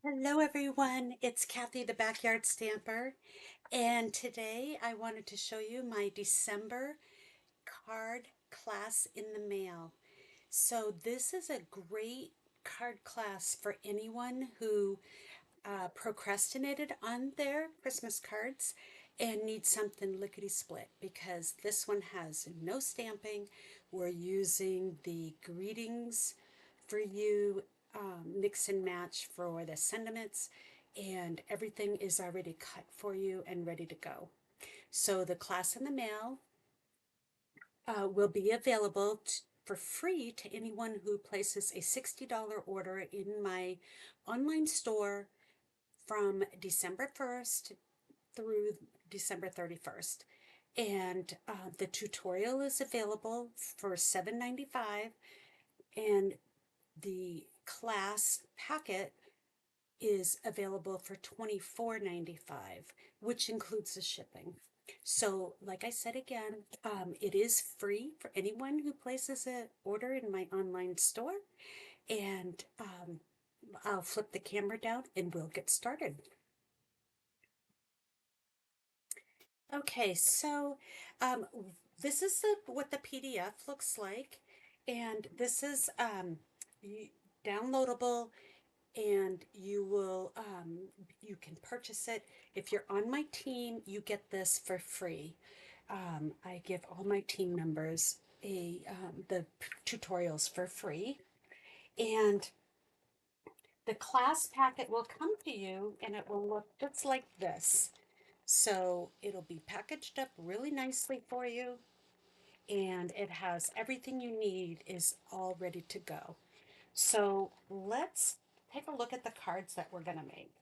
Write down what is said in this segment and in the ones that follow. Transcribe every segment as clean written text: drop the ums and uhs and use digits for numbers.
Hello everyone, it's Kathy the Backyard Stamper, and today I wanted to show you my December card class in the mail. So this is a great card class for anyone who procrastinated on their Christmas cards and needs something lickety-split because this one has no stamping. We're using the greetings for you, mix and match for the sentiments, and everything is already cut for you and ready to go. So the class in the mail will be available for free to anyone who places a $60 order in my online store from December 1st through December 31st. And the tutorial is available for $7.95, and the class packet is available for $24.95, which includes the shipping. So, like I said again, it is free for anyone who places an order in my online store. And I'll flip the camera down and we'll get started. Okay, so um, this is what the PDF looks like, and this is downloadable, and you can purchase it. If you're on my team, you get this for free. I give all my team members the tutorials for free, and the class packet will come to you, and it will look just like this. So it'll be packaged up really nicely for you, and it has everything you need is all ready to go. So let's take a look at the cards that we're going to make.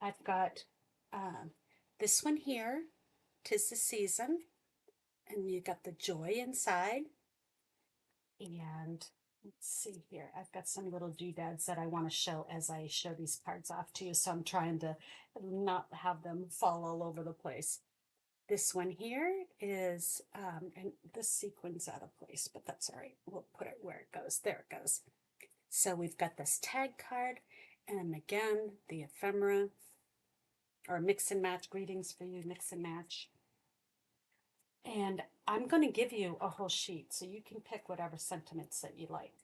I've got um, this one here, "'Tis the Season," and you got the joy inside. And let's see here. I've got some little doodads that I want to show as I show these cards off to you. So I'm trying to not have them fall all over the place. This one here is, and this sequin's out of place, but that's all right. We'll put it where it goes. There it goes. So we've got this tag card, and again, the ephemera, or mix and match, greetings for you, mix and match. And I'm going to give you a whole sheet so you can pick whatever sentiments that you like.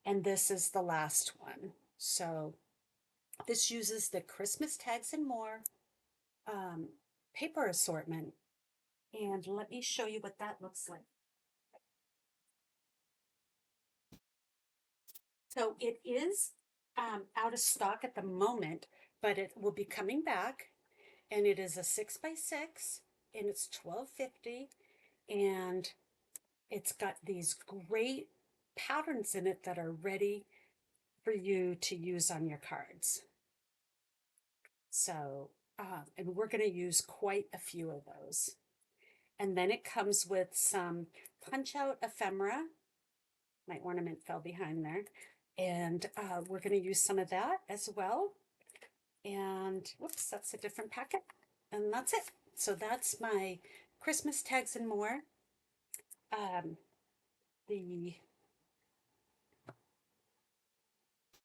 And this is the last one. So this uses the Christmas tags and more um, paper assortment. And let me show you what that looks like. So it is out of stock at the moment, but it will be coming back. And it is a 6x6, and it's 12.50, and it's got these great patterns in it that are ready for you to use on your cards. So, and we're going to use quite a few of those. And then it comes with some punch out ephemera. My ornament fell behind there. And we're going to use some of that as well. And whoops, that's a different packet. And that's it. So that's my Christmas tags and more. Um, the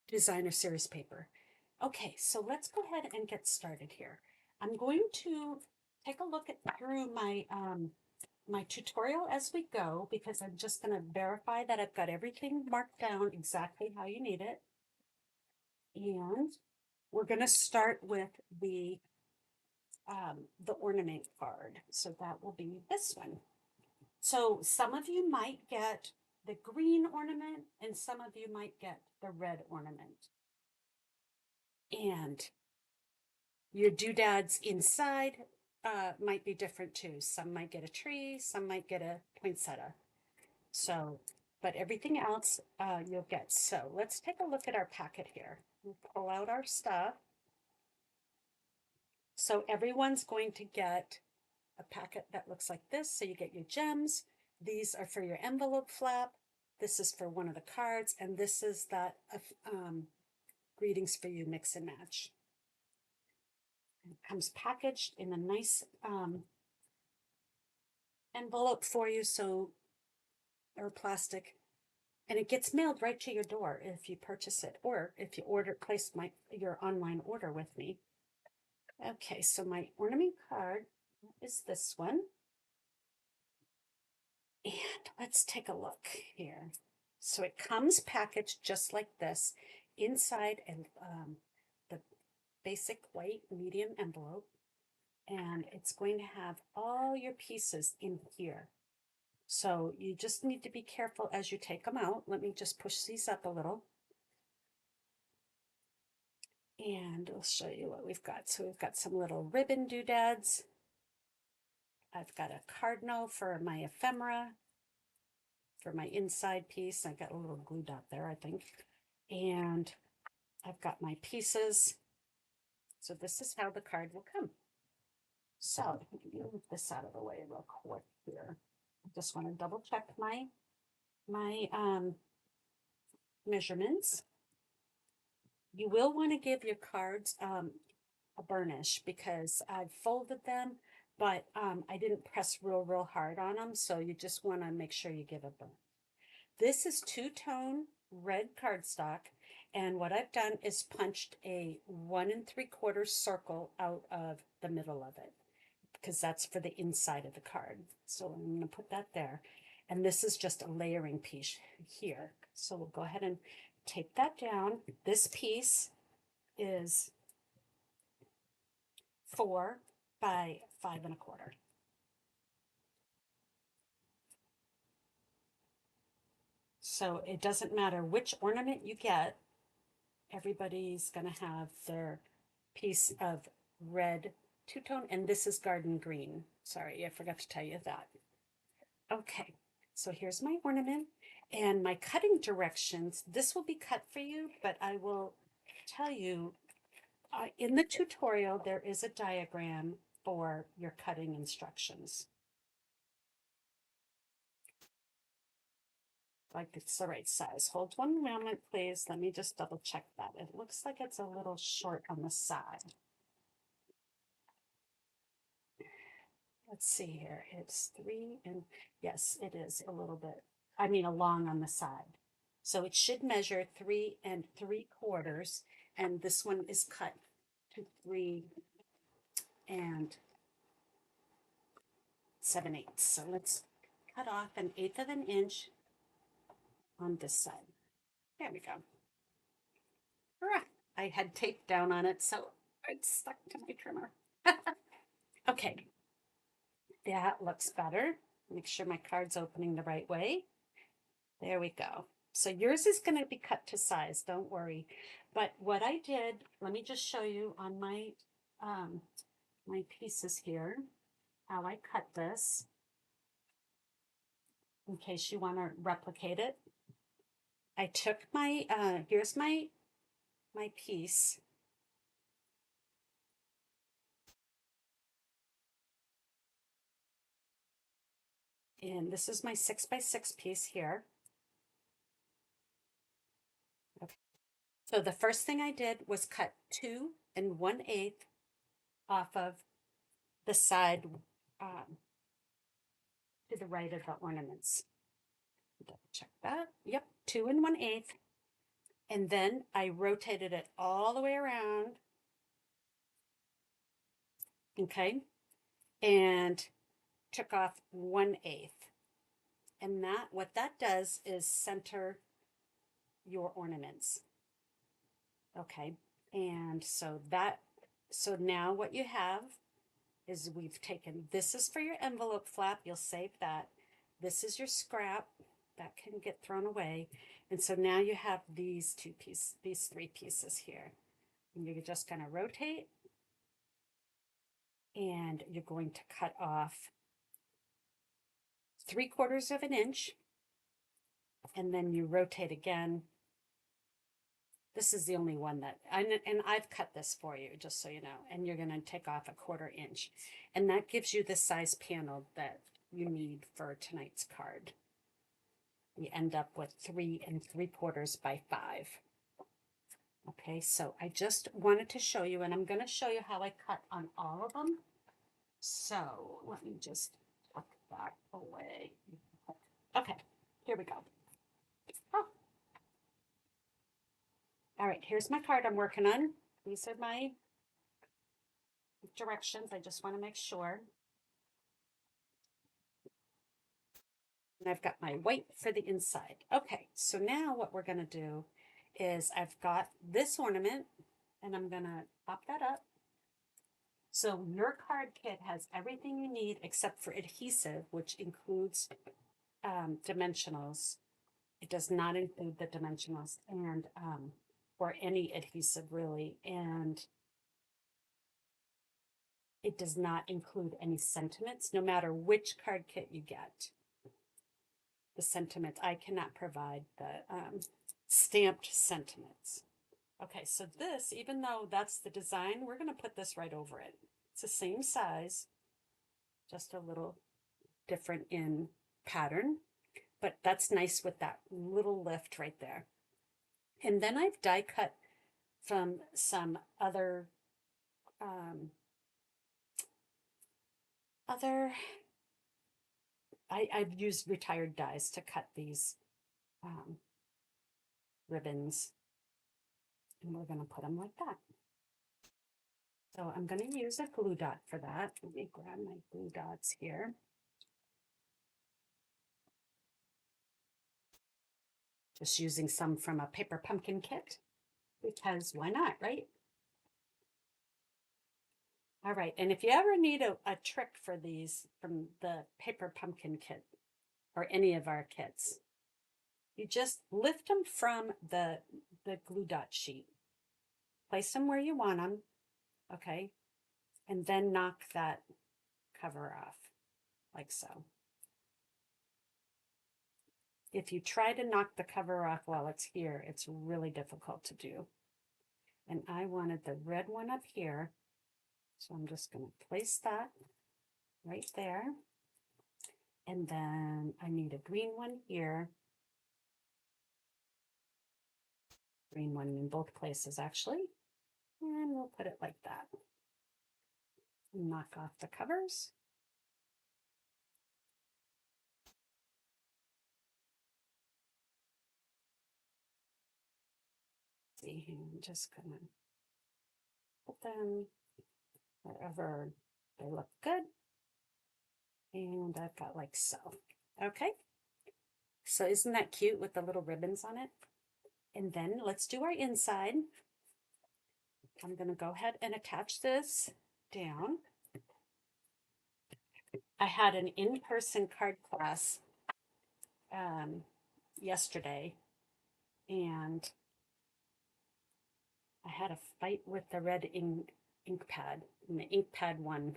designer series paper. Okay, so let's go ahead and get started here. I'm going to take a look at through my tutorial as we go, because I'm just going to verify that I've got everything marked down exactly how you need it. And we're going to start with the ornament card. So that will be this one. So some of you might get the green ornament and some of you might get the red ornament. And your doodads inside might be different too. Some might get a tree, some might get a poinsettia. So, but everything else you'll get. So let's take a look at our packet here. We'll pull out our stuff. So everyone's going to get a packet that looks like this. So you get your gems. These are for your envelope flap. This is for one of the cards. And this is that greetings for you mix and match. It comes packaged in a nice envelope for you, so or plastic, and it gets mailed right to your door if you purchase it, or if you place your online order with me. Okay, so my ornament card is this one. And let's take a look here. So it comes packaged just like this, inside the basic white medium envelope, and it's going to have all your pieces in here. So you just need to be careful as you take them out. Let me just push these up a little. And I'll show you what we've got. So we've got some little ribbon doodads. I've got a cardinal for my ephemera, for my inside piece. I got a little glue dot there, I think. And I've got my pieces. So this is how the card will come. So let me move this out of the way real quick here. I just want to double check my measurements. You will want to give your cards a burnish because I've folded them, but I didn't press real hard on them. So you just want to make sure you give a burn. This is two-tone red cardstock, and what I've done is punched a 1 3/4 circle out of the middle of it because that's for the inside of the card. So I'm going to put that there. And this is just a layering piece here. So we'll go ahead and tape that down. This piece is 4 by 5 1/4. So it doesn't matter which ornament you get, everybody's going to have their piece of red two-tone, and this is garden green. Sorry, I forgot to tell you that. Okay, so here's my ornament and my cutting directions. This will be cut for you, but I will tell you in the tutorial, there is a diagram for your cutting instructions. Like it's the right size. Hold one moment, please. Let me just double check that. It looks like it's a little short on the side. Let's see here. It's 3 and yes, it is a little bit, along on the side. So it should measure 3 3/4, and this one is cut to 3 7/8. So let's cut off 1/8 of an inch on this side. There we go. Hurrah! I had tape down on it, so it's stuck to my trimmer. Okay, that looks better. Make sure my card's opening the right way. There we go. So yours is going to be cut to size, don't worry. But what I did, let me just show you on my pieces here, how I cut this, in case you want to replicate it. I took here's my piece. And this is my 6 by 6 piece here. Okay. So the first thing I did was cut 2 1/8 off of the side to the right of the ornaments. Double check that. Yep, 2 1/8. And then I rotated it all the way around. Okay. And took off 1/8. And what that does is center your ornaments. Okay. And so now what you have is we've taken, this is for your envelope flap. You'll save that. This is your scrap that can get thrown away. And so now you have these 3 pieces here. And you're just going to rotate, and you're going to cut off 3/4 of an inch, and then you rotate again. This is the only one that, and I've cut this for you, just so you know, and you're going to take off 1/4 inch. And that gives you the size panel that you need for tonight's card. You end up with 3 3/4 by 5. Okay, so I just wanted to show you, and I'm going to show you how I cut on all of them. So let me just tuck that away. Okay, here we go. Oh, All right, here's my card I'm working on. These are my directions. I just want to make sure. And I've got my white for the inside. Okay, so now what we're going to do is I've got this ornament and I'm going to pop that up. So your card kit has everything you need except for adhesive, which includes dimensionals. It does not include the dimensionals and or any adhesive really, and it does not include any sentiments, no matter which card kit you get. The sentiments, I cannot provide the stamped sentiments. Okay, so this, even though that's the design, we're going to put this right over it. It's the same size, just a little different in pattern, but that's nice with that little lift right there. And then I've die cut from some other I've used retired dies to cut these ribbons, and we're going to put them like that. So I'm going to use a glue dot for that. Let me grab my glue dots here. Just using some from a paper pumpkin kit, because why not, right? All right, and if you ever need a trick for these from the paper pumpkin kit or any of our kits, you just lift them from the glue dot sheet, place them where you want them, okay, and then knock that cover off like so. If you try to knock the cover off while it's here, it's really difficult to do. And I wanted the red one up here, so I'm just going to place that right there. And then I need a green one here. Green one in both places, actually. And we'll put it like that. Knock off the covers. See, I'm just going to put them wherever they look good. And I've got like so. Okay. So isn't that cute with the little ribbons on it? And then let's do our inside. I'm going to go ahead and attach this down. I had an in-person card class yesterday, and I had a fight with the red ink pad, and the ink pad won.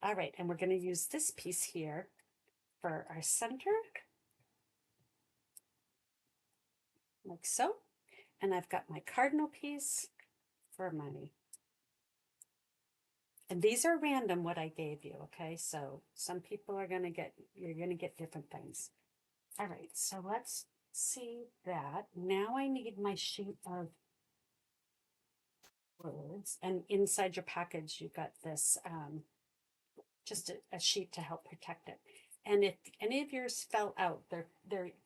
All right, and we're going to use this piece here for our center, like so. And I've got my cardinal piece for my, and these are random what I gave you, okay? So some people are going to get, you're going to get different things. All right, so let's see that. Now I need my sheet of words, and inside your package you've got this just a sheet to help protect it. And if any of yours fell out,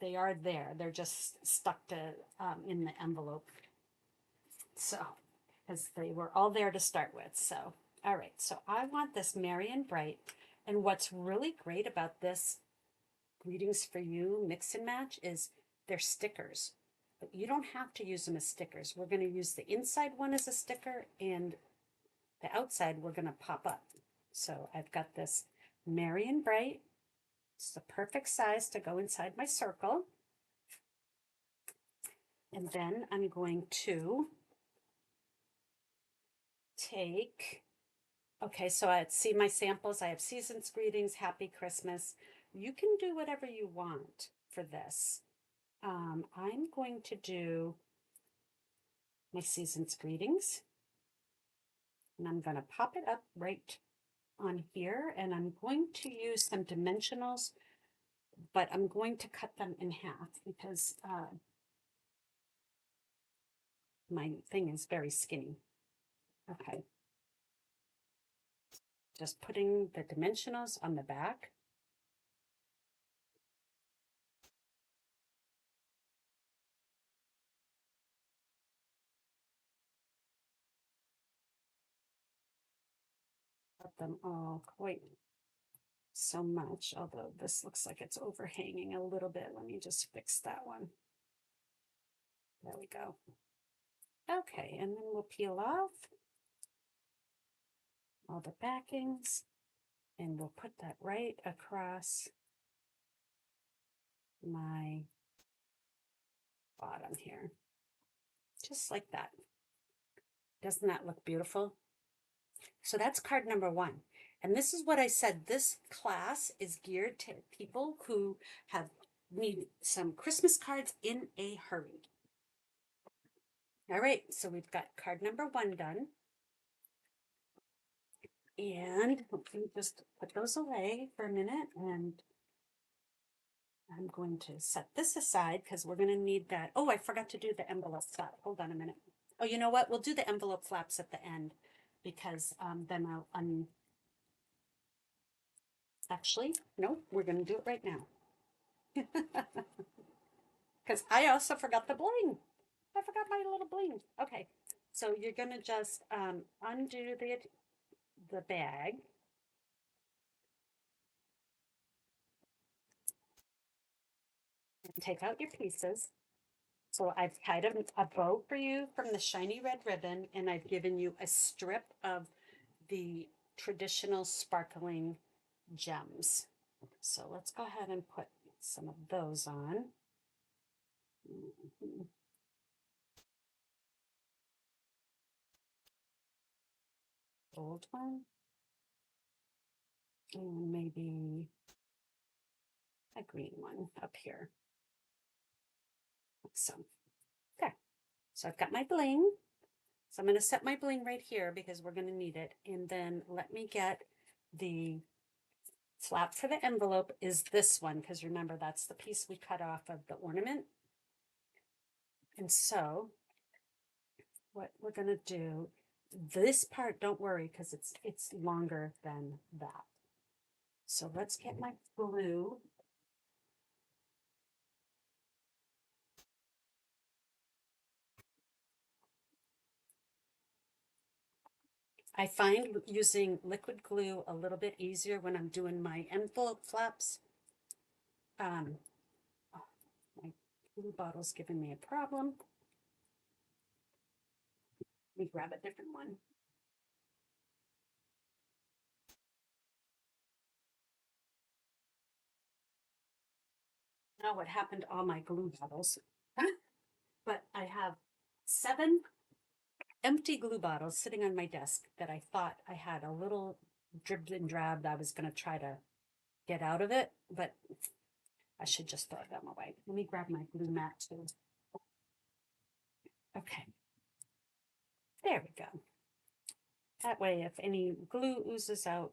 they are there. They're just stuck to in the envelope. So, because they were all there to start with. So, all right. So I want this Merry and Bright. And what's really great about this Greetings for You mix and match is they're stickers. But you don't have to use them as stickers. We're going to use the inside one as a sticker, and the outside we're going to pop up. So I've got this Merry and Bright. It's the perfect size to go inside my circle. And then I'm going to take, okay, so I see my samples. I have Season's Greetings, Happy Christmas. You can do whatever you want for this. I'm going to do my Season's Greetings, and I'm going to pop it up right on here, and I'm going to use some dimensionals, but I'm going to cut them in half because my thing is very skinny. Okay. Just putting the dimensionals on the back. cut them all quite so much, although this looks like it's overhanging a little bit. Let me just fix that one. There we go. Okay, and then we'll peel off all the backings and we'll put that right across my bottom here, just like that. Doesn't that look beautiful? So that's card number one. And this is what I said, this class is geared to people who need some Christmas cards in a hurry. All right, so we've got card number one done. And let me just put those away for a minute, and I'm going to set this aside because we're going to need that. Oh, I forgot to do the envelope flap. Hold on a minute. Oh, you know what? We'll do the envelope flaps at the end because then I'll actually, no, we're going to do it right now. Because I also forgot the bling. I forgot my little bling. Okay, so you're going to just undo the bag. And take out your pieces. So I've tied a bow for you from the shiny red ribbon, and I've given you a strip of the traditional sparkling gems. So let's go ahead and put some of those on. Gold one. And maybe a green one up here. Like so. There. So I've got my bling. So I'm going to set my bling right here because we're going to need it. And then let me get the flap for the envelope is this one, because remember, that's the piece we cut off of the ornament. And so what we're going to do, this part, don't worry, because it's longer than that. So let's get my glue. I find using liquid glue a little bit easier when I'm doing my envelope flaps. Oh, my glue bottle's giving me a problem. Let me grab a different one. Now what happened to all my glue bottles? But I have 7 empty glue bottles sitting on my desk that I thought I had a little drib and drab that I was going to try to get out of it, but I should just throw them away. Let me grab my glue mat too. Okay, there we go. That way, if any glue oozes out,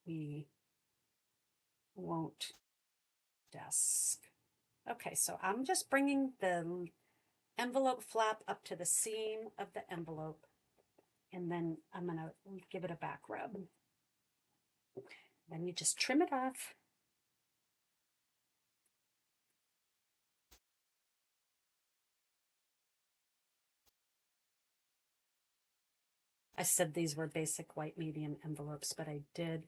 we won't desk. Okay, so I'm just bringing the envelope flap up to the seam of the envelope, and then I'm going to give it a back rub. Then you just trim it off. I said these were basic white medium envelopes, but I did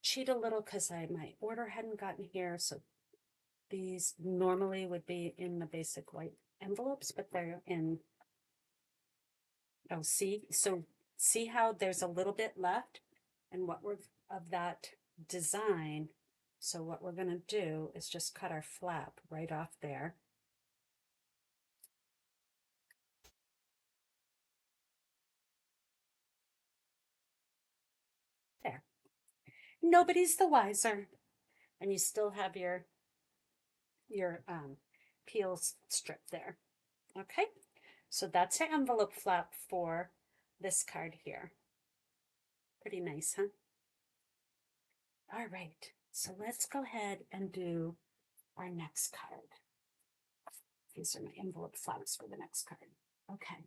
cheat a little because my order hadn't gotten here. So these normally would be in the basic white envelopes, but they're in, oh, see how there's a little bit left and what we're of that design. So what we're going to do is just cut our flap right off there. There. Nobody's the wiser. And you still have your peel strip there. Okay, so that's your envelope flap for this card here. Pretty nice, huh? All right, so let's go ahead and do our next card. These are my envelope flaps for the next card. Okay.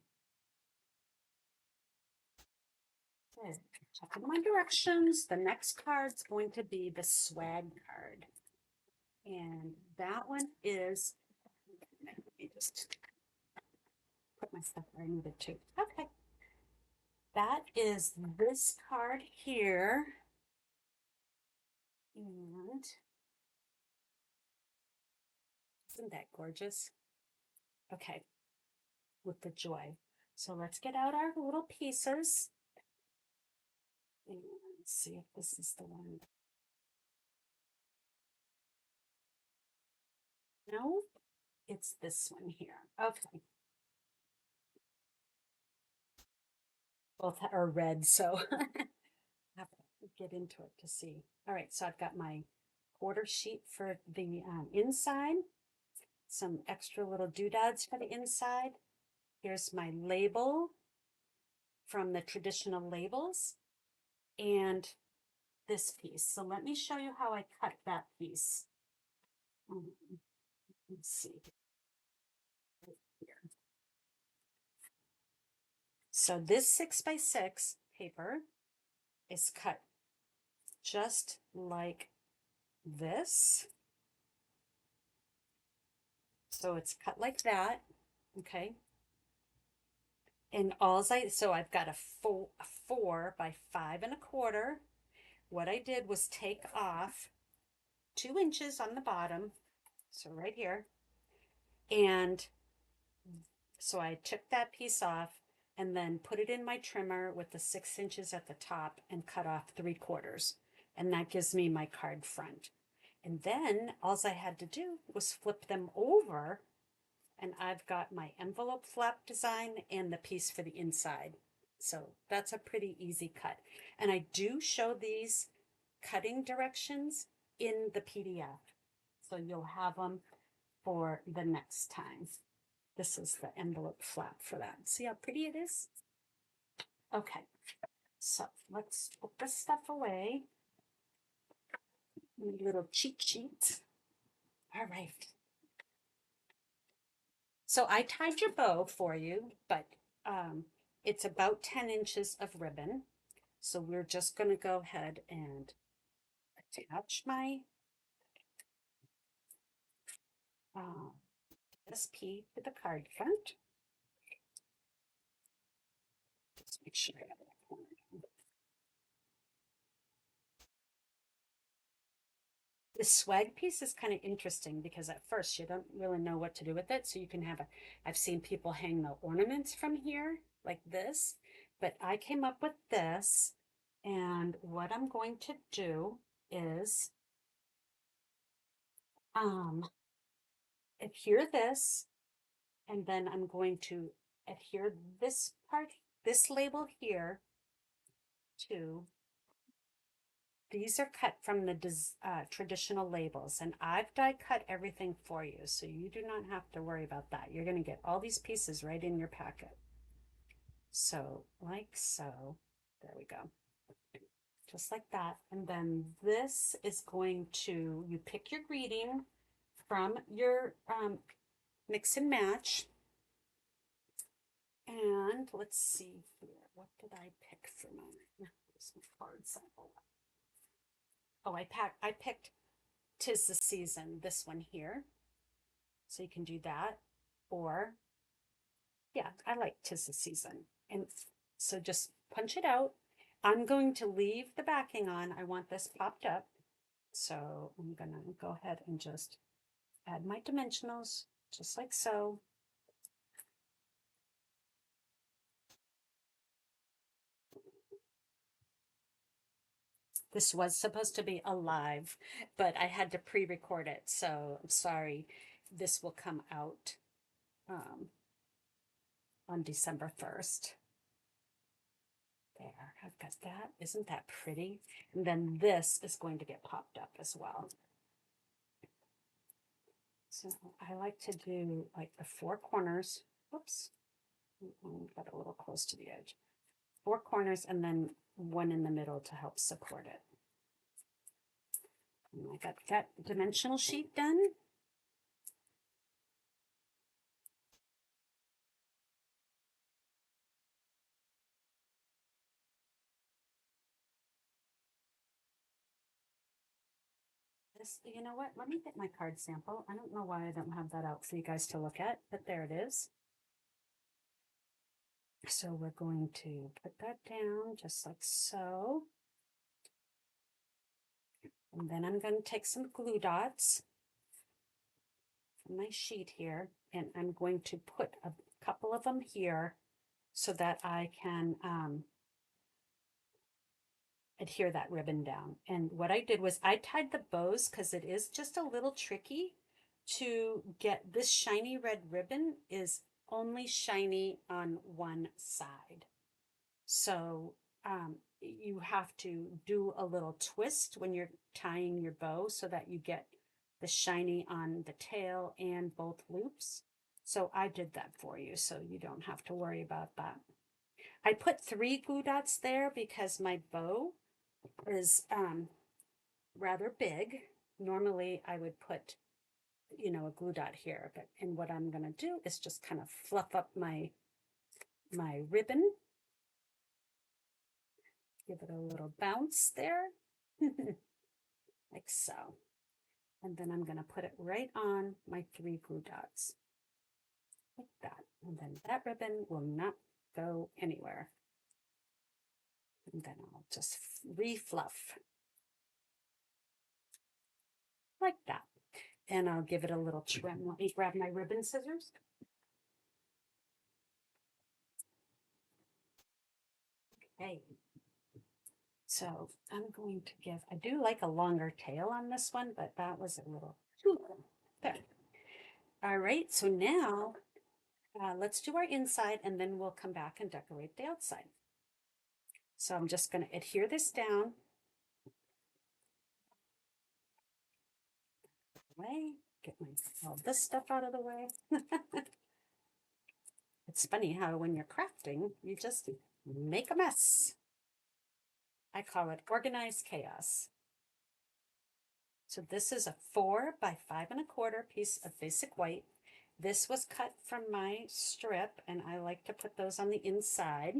Good. Checking my directions. The next card's going to be the swag card. And that one is, let me just put my stuff where I needed to. Okay. That is this card here. And isn't that gorgeous? Okay, with the joy. So let's get out our little pieces. And let's see if this is the one. No, it's this one here. Okay. Both are red, so I have to get into it to see. All right, so I've got my quarter sheet for the inside, some extra little doodads for the inside. Here's my label from the traditional labels and this piece. So let me show you how I cut that piece. Let's see here. So this 6x6 paper is cut just like this. So it's cut like that, okay? And so I've got a 4 by 5 1/4. What I did was take off 2 inches on the bottom, so right here, and so I took that piece off and then put it in my trimmer with the 6 inches at the top and cut off 3/4. And that gives me my card front. And then all I had to do was flip them over, and I've got my envelope flap design and the piece for the inside. So that's a pretty easy cut. And I do show these cutting directions in the PDF. So you'll have them for the next time. This is the envelope flap for that. See how pretty it is? Okay, so let's put this stuff away. Little cheat sheet. All right. So I tied your bow for you, but it's about 10 inches of ribbon. So we're just going to go ahead and attach my uh, SP to the card front. Just make sure I have that corner down. This swag piece is kind of interesting because at first you don't really know what to do with it. So you can have I've seen people hang the ornaments from here like this, but I came up with this. And what I'm going to do is um, adhere this, and then I'm going to adhere this part, this label here to. These are cut from the traditional labels, and I've die cut everything for you, so you do not have to worry about that. You're going to get all these pieces right in your packet. So, like so, there we go. Just like that. And then this is going to, you pick your greeting from your mix and match. And let's see here. What did I pick for mine? Here's my card sample. Oh, I picked "'Tis the Season," this one here. So you can do that. Or, yeah, I like "'Tis the Season." And so just punch it out. I'm going to leave the backing on. I want this popped up. So I'm going to go ahead and just add my dimensionals, just like so. This was supposed to be a live, but I had to pre-record it, so I'm sorry. This will come out on December 1st. There, I've got that. Isn't that pretty? And then this is going to get popped up as well. So I like to do like the 4 corners. Whoops, got a little close to the edge. 4 corners and then one in the middle to help support it. And I got that dimensional sheet done. This, you know what? Let me get my card sample. I don't know why I don't have that out for you guys to look at, but there it is. So we're going to put that down just like so. And then I'm going to take some glue dots from my sheet here, and I'm going to put a couple of them here so that I can adhere that ribbon down. And what I did was I tied the bows because it is just a little tricky to get this shiny red ribbon is only shiny on one side. So you have to do a little twist when you're tying your bow so that you get the shiny on the tail and both loops. So I did that for you, so you don't have to worry about that. I put 3 glue dots there because my bow is rather big. Normally I would put, a glue dot here, but and what I'm going to do is just kind of fluff up my ribbon. Give it a little bounce there, like so. And then I'm going to put it right on my 3 glue dots, like that. And then that ribbon will not go anywhere. And then I'll just refluff, like that. And I'll give it a little trim. Let me grab my ribbon scissors. Okay. So I'm going to give, I do like a longer tail on this one, but that was a little too long. There. All right, so now let's do our inside and then we'll come back and decorate the outside. So I'm just going to adhere this down. Way, get all this stuff out of the way. It's funny how when you're crafting, you just make a mess. I call it organized chaos. So this is a 4 by 5¼ piece of basic white. This was cut from my strip, and I like to put those on the inside.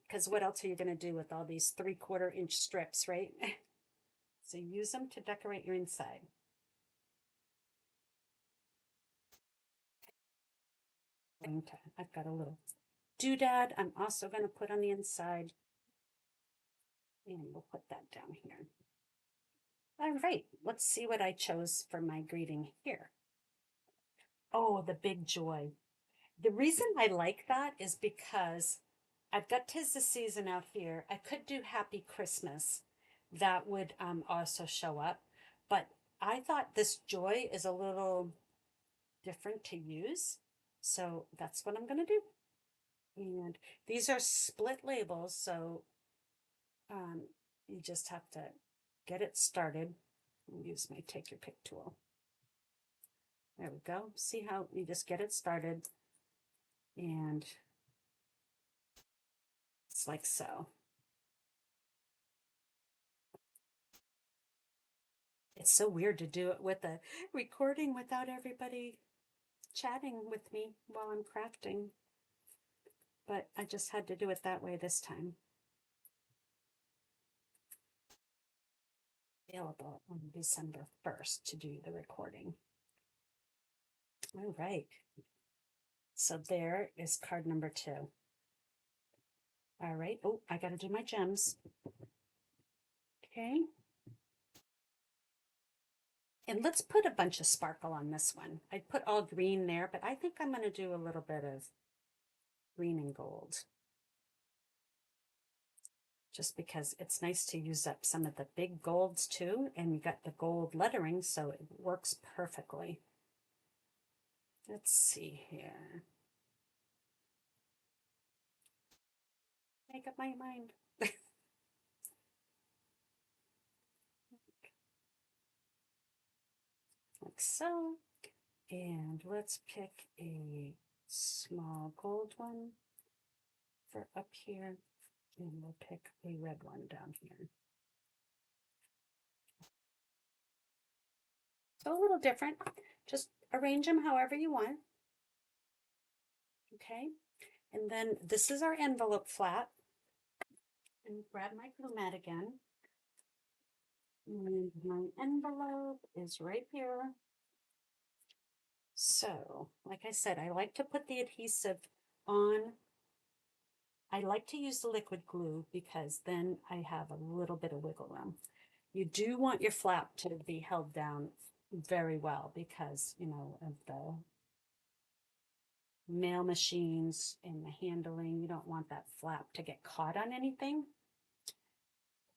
Because what else are you going to do with all these 3/4 inch strips, right? So use them to decorate your inside. I've got a little doodad I'm also going to put on the inside. And we'll put that down here. All right, let's see what I chose for my greeting here. Oh, the big joy. The reason I like that is because I've got 'tis the season out here. I could do Happy Christmas. That would also show up. But I thought this joy is a little different to use. So that's what I'm going to do. And these are split labels, so you just have to get it started. I'll use my take your pick tool. There we go. See how you just get it started, and it's like so. It's so weird to do it with a recording without everybody chatting with me while I'm crafting, but I just had to do it that way this time. Available on December 1st to do the recording. All right. So there is card number 2. All right. Oh, I got to do my gems. Okay. And let's put a bunch of sparkle on this one. I put all green there, but I think I'm going to do a little bit of green and gold. Just because it's nice to use up some of the big golds too, and you got the gold lettering, so it works perfectly. Let's see here. Make up my mind. Like so. And let's pick a small gold one for up here, and we'll pick a red one down here. So a little different. Just arrange them however you want. Okay. And then this is our envelope flat. And grab my glue mat again. And my envelope is right here. So, like I said, I like to put the adhesive on, I like to use the liquid glue because then I have a little bit of wiggle room. You do want your flap to be held down very well because, you know, of the mail machines and the handling. You don't want that flap to get caught on anything.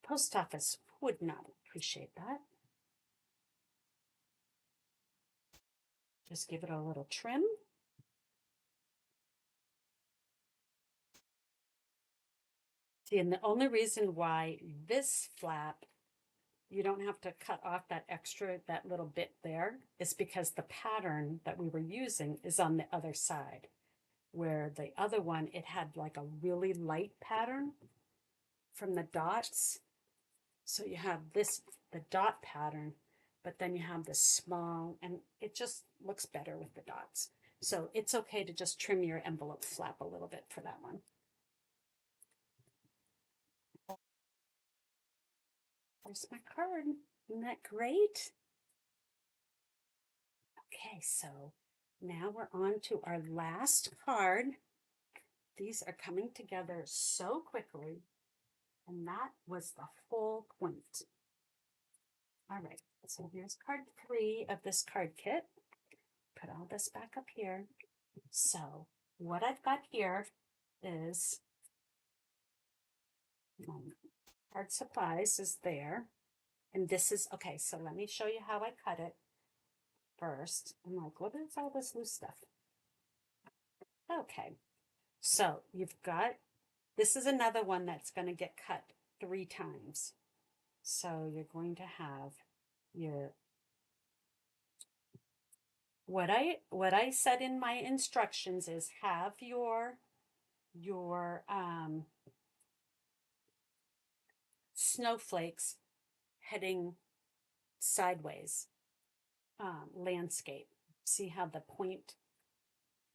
Post office would not appreciate that. Just give it a little trim. See, and the only reason why this flap, you don't have to cut off that extra, that little bit there, is because the pattern that we were using is on the other side. Where the other one, it had like a really light pattern from the dots. So you have this, the dot pattern, but then you have this small, and it just looks better with the dots. So it's okay to just trim your envelope flap a little bit for that one. There's my card. Isn't that great? Okay, so now we're on to our last card. These are coming together so quickly, and that was the whole point. All right, so here's card 3 of this card kit. Put all this back up here. So what I've got here is card supplies is there. And this is, okay, so let me show you how I cut it first. I'm like, what is all this loose stuff? Okay, so you've got, this is another one that's going to get cut 3 times. So you're going to have your, what I said in my instructions is have your snowflakes heading sideways, landscape. See how the point,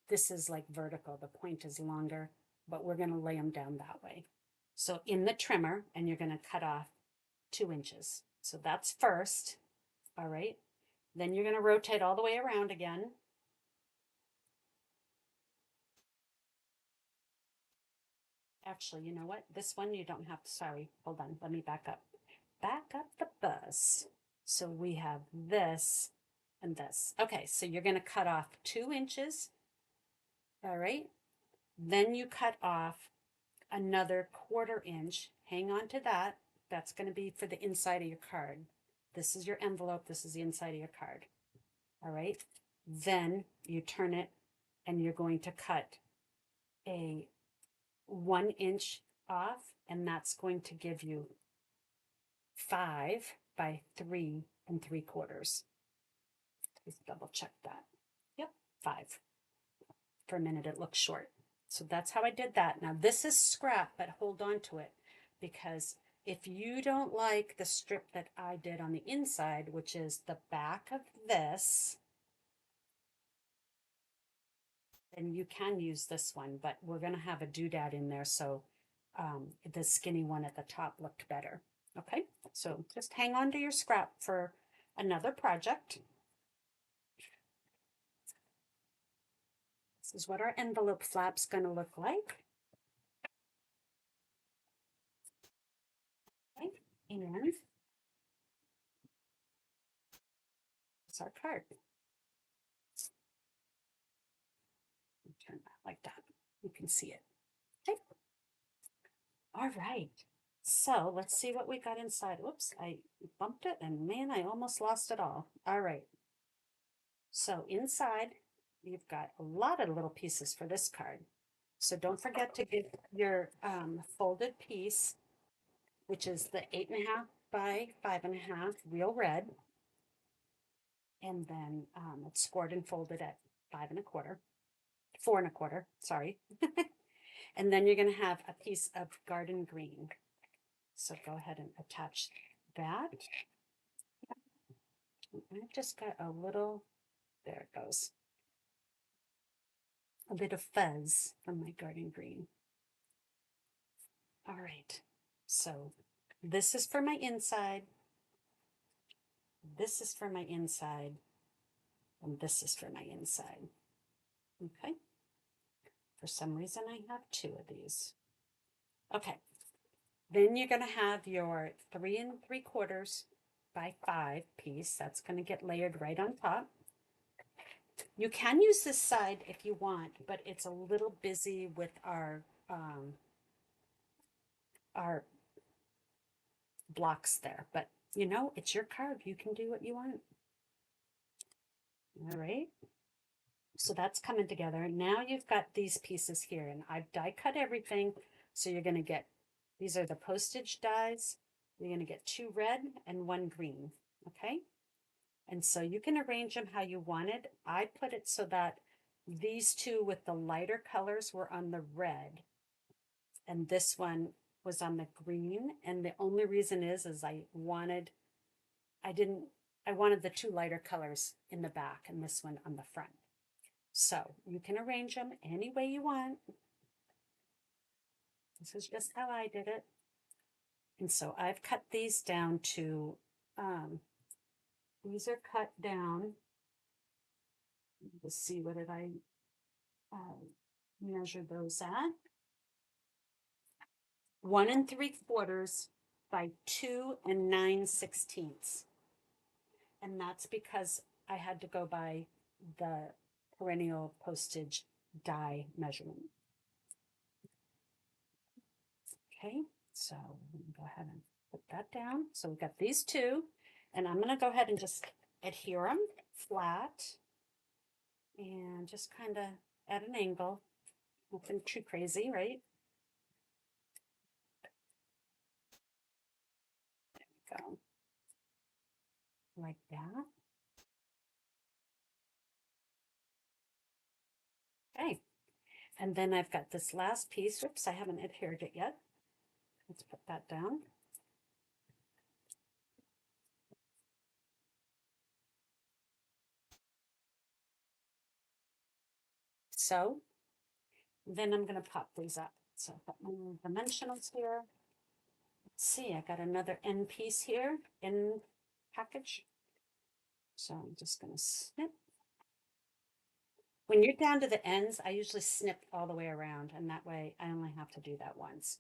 this is like vertical, the point is longer, but we're going to lay them down that way. So in the trimmer, and you're going to cut off 2 inches. So that's first, all right? Then you're going to rotate all the way around again. Actually, you know what? This one you don't have to, sorry, hold on, let me back up. Back up the bus. So we have this and this. Okay, so you're going to cut off 2 inches, all right? Then you cut off another 1/4 inch. Hang on to that. That's going to be for the inside of your card. This is your envelope. This is the inside of your card. All right. Then you turn it and you're going to cut a 1 inch off, and that's going to give you 5 by 3 3/4. Let's double check that. Yep, 5. For a minute, it looks short. So that's how I did that. Now this is scrap, but hold on to it, because if you don't like the strip that I did on the inside, which is the back of this, then you can use this one, but we're going to have a doodad in there. So the skinny one at the top looked better. Okay, so just hang on to your scrap for another project. This is what our envelope flap's going to look like. Okay, and it's our card. Turn that like that. You can see it. Okay. All right. So let's see what we got inside. Whoops, I bumped it and man, I almost lost it all. All right. So inside, you've got a lot of little pieces for this card. So don't forget to get your folded piece, which is the 8.5 by 5.5 real red. And then it's scored and folded at 5 1/4, 4 1/4, sorry. And then you're going to have a piece of garden green. So go ahead and attach that. I've just got a little, there it goes, a bit of fuzz from my garden green. All right, so this is for my inside, this is for my inside, and this is for my inside. Okay, For some reason, I have two of these. Okay, then you're going to have your 3 3/4 by 5 piece. That's going to get layered right on top. You can use this side if you want, but it's a little busy with our blocks there. But you know, it's your card. You can do what you want. All right. So that's coming together. Now you've got these pieces here, and I've die cut everything. So you're going to get, these are the postage dies. You're going to get 2 red and 1 green. Okay. And so you can arrange them how you wanted. I put it so that these two with the lighter colors were on the red, and this one was on the green. And the only reason is I wanted the 2 lighter colors in the back and this one on the front. So you can arrange them any way you want. This is just how I did it. And so I've cut these down to, these are cut down. Let's see, what did I measure those at? 1 3/4 by 2 9/16. And that's because I had to go by the perennial postage die measurement. Okay, so I'm gonna go ahead and put that down. So we've got these two, and I'm gonna go ahead and just adhere them flat and just kind of at an angle. Nothing too crazy, right? There we go. Like that. Okay. And then I've got this last piece. Oops, I haven't adhered it yet. Let's put that down. So then I'm going to pop these up. So I've got my dimensionals here. Let's see, I got another end piece here in package. So I'm just going to snip. When you're down to the ends, I usually snip all the way around, and that way I only have to do that once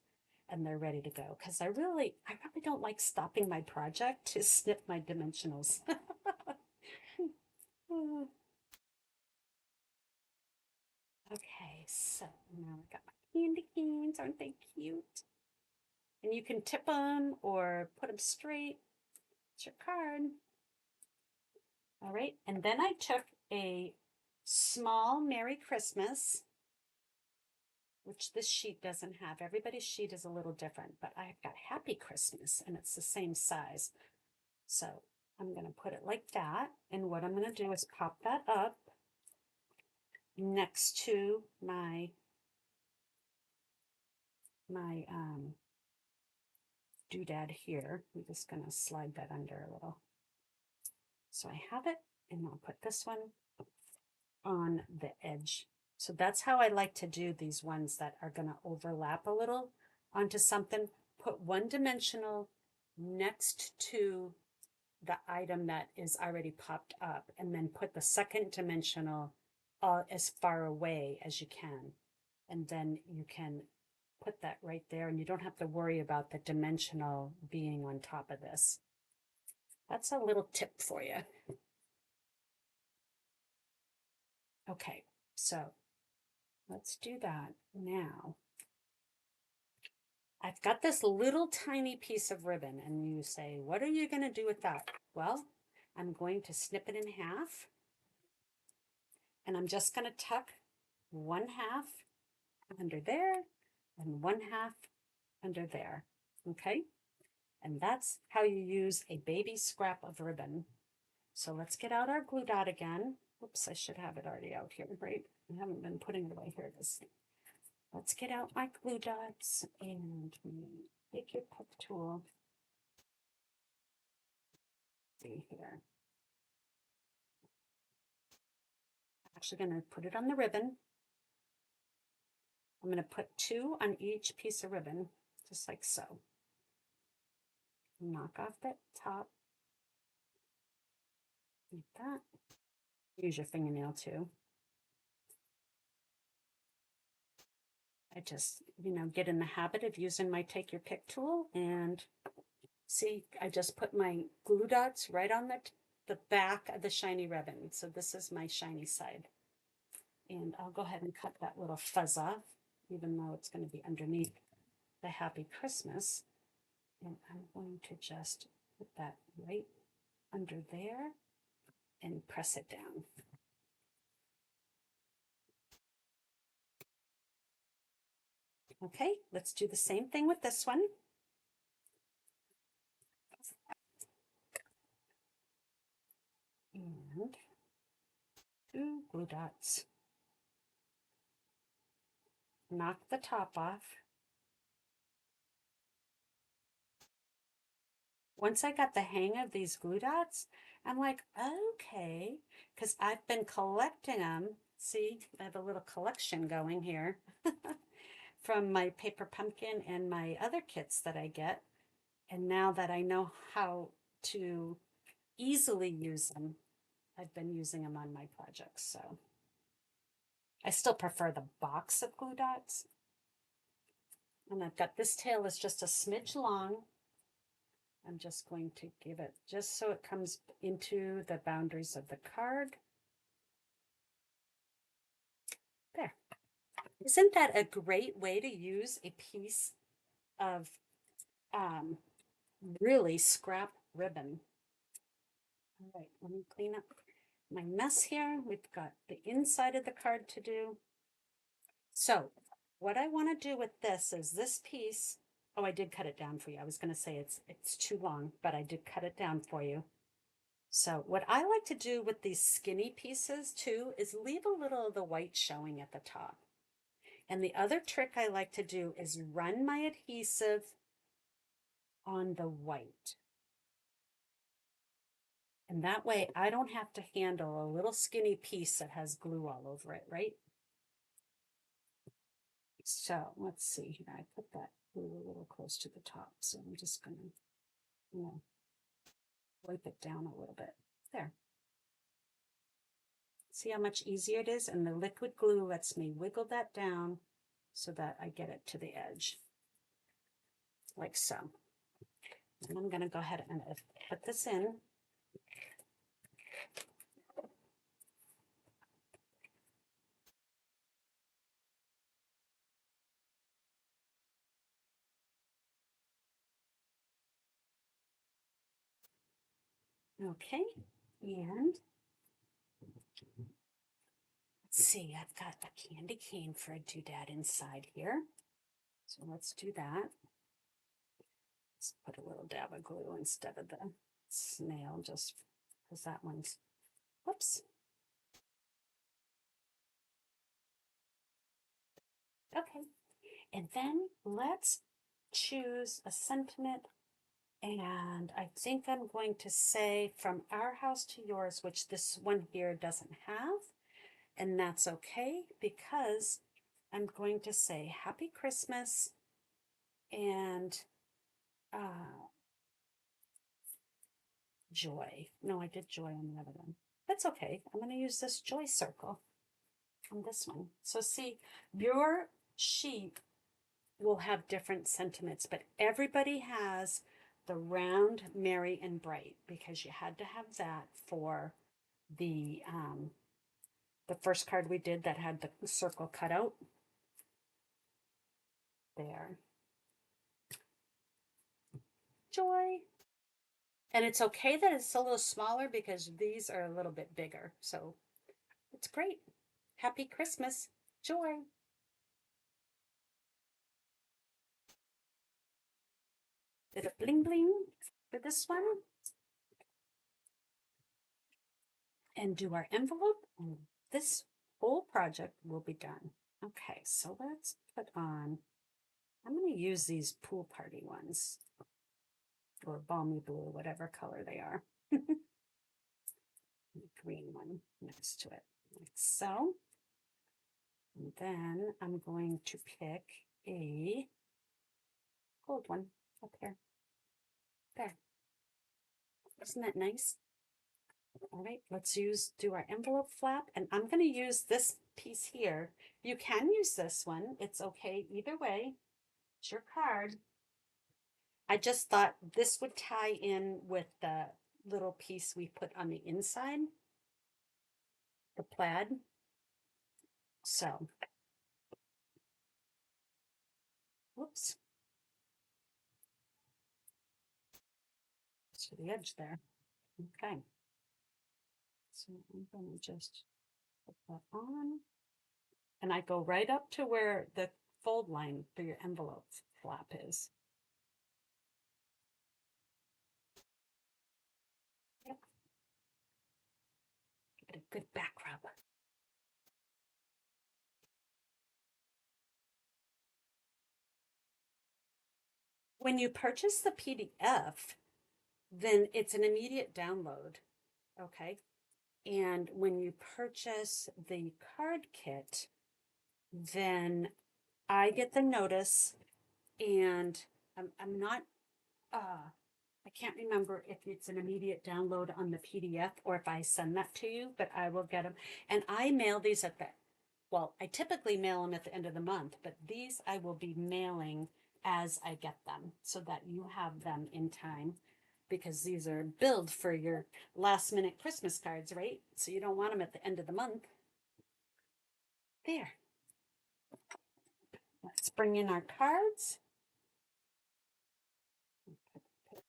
and they're ready to go. Because I probably don't like stopping my project to snip my dimensionals. Okay, so now I got my candy canes. Aren't they cute? And you can tip them or put them straight. It's your card. All right, and then I took a small Merry Christmas, which this sheet doesn't have. Everybody's sheet is a little different, but I've got Happy Christmas, and it's the same size. So I'm going to put it like that, and what I'm going to do is pop that up next to my doodad here. I'm just going to slide that under a little. So I have it, and I'll put this one on the edge. So that's how I like to do these ones that are going to overlap a little onto something. Put one dimensional next to the item that is already popped up, and then put the second dimensional as far away as you can. And then you can put that right there, and you don't have to worry about the dimensional being on top of this. That's a little tip for you. Okay, so let's do that now. I've got this little tiny piece of ribbon, and you say, what are you going to do with that? Well, I'm going to snip it in half, and I'm just going to tuck 1/2 under there and 1/2 under there. Okay, and that's how you use a baby scrap of ribbon. So let's get out our glue dot again. Oops, I should have it already out here, right? I haven't been putting it away. Here it is. Let's get out my glue dots and take your pick tool. See here. I'm actually going to put it on the ribbon. I'm going to put 2 on each piece of ribbon, just like so. Knock off that top. Like that. Use your fingernail too. I just, get in the habit of using my take your pick tool, and see, I just put my glue dots right on the back of the shiny ribbon. So this is my shiny side. And I'll go ahead and cut that little fuzz off, even though it's going to be underneath the Happy Christmas. And I'm going to just put that right under there and press it down. Okay, let's do the same thing with this one. And 2 glue dots. Knock the top off. Once I got the hang of these glue dots, I'm like, okay, because I've been collecting them. See, I have a little collection going here from my paper pumpkin and my other kits that I get. And now that I know how to easily use them, I've been using them on my projects. So I still prefer the box of glue dots. And I've got this tail is just a smidge long. I'm just going to give it just so it comes into the boundaries of the card. There. Isn't that a great way to use a piece of really scrap ribbon? All right, let me clean up my mess here. We've got the inside of the card to do. So what I want to do with this is this piece. Oh, I did cut it down for you. I was going to say it's too long, but I did cut it down for you. So what I like to do with these skinny pieces too is leave a little of the white showing at the top. And the other trick I like to do is run my adhesive on the white. And that way I don't have to handle a little skinny piece that has glue all over it, right? So let's see here. I put that glue a little close to the top. So I'm just going to, wipe it down a little bit. There. See how much easier it is? And the liquid glue lets me wiggle that down so that I get it to the edge. Like so. And I'm going to go ahead and put this in. Okay, and let's see, I've got a candy cane for a doodad inside here. So let's do that. Let's put a little dab of glue instead of the snail, just because that one's, whoops. Okay, and then let's choose a sentiment. And I think I'm going to say from our house to yours, which this one here doesn't have. And that's okay because I'm going to say Happy Christmas and joy. No, I did joy on the other one. That's okay. I'm going to use this joy circle on this one. So see, your sheet will have different sentiments, but everybody has the round, merry, and bright because you had to have that for the first card we did that had the circle cut out. There. Joy. And it's okay that it's a little smaller because these are a little bit bigger. So it's great. Happy Christmas. Joy. Bit of bling bling for this one. And do our envelope. And this whole project will be done. Okay, so let's put on, I'm going to use these pool party ones or balmy blue, whatever color they are. The green one next to it, like so. And then I'm going to pick a gold one up here. There. Isn't that nice? All right, let's do our envelope flap. And I'm going to use this piece here. You can use this one. It's okay either way. It's your card. I just thought this would tie in with the little piece we put on the inside, the plaid. So, whoops, to the edge there. Okay. So I'm going to just put that on. And I go right up to where the fold line for your envelope flap is. Yep. Give it a good back rub. When you purchase the PDF, then it's an immediate download. Okay. And when you purchase the card kit, then I get the notice, and I'm not, I can't remember if it's an immediate download on the PDF or if I send that to you, but I will get them. And I mail these at the, well, I typically mail them at the end of the month, but these I will be mailing as I get them so that you have them in time, because these are billed for your last minute Christmas cards, right? So you don't want them at the end of the month. There. Let's bring in our cards. Put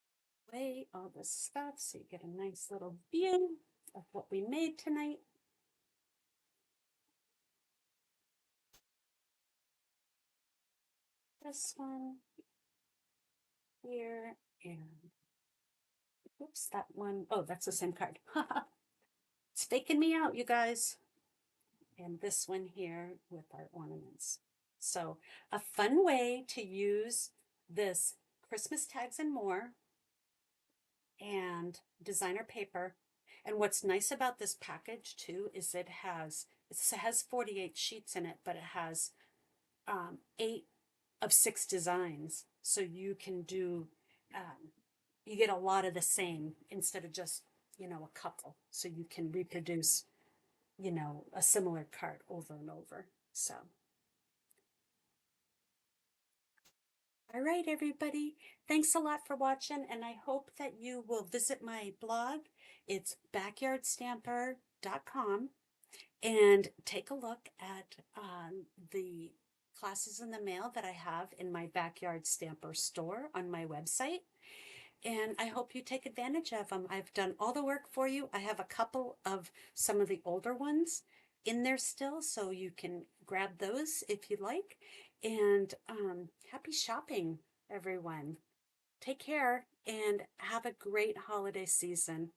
away all this stuff so you get a nice little view of what we made tonight. This one here, and oops, that one. Oh, that's the same card. It's faking me out, you guys. And this one here with our ornaments. So a fun way to use this Christmas tags and more and designer paper. And what's nice about this package too is it has 48 sheets in it, but it has 8 of 6 designs. So you can do, you get a lot of the same instead of just, a couple. So you can reproduce, a similar card over and over. So, all right, everybody. Thanks a lot for watching, and I hope that you will visit my blog. It's backyardstamper.com, and take a look at the classes in the mail that I have in my Backyard Stamper store on my website. And I hope you take advantage of them. I've done all the work for you. I have a couple of some of the older ones in there still, so you can grab those if you like. And happy shopping, everyone. Take care and have a great holiday season.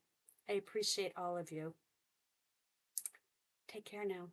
I appreciate all of you. Take care now.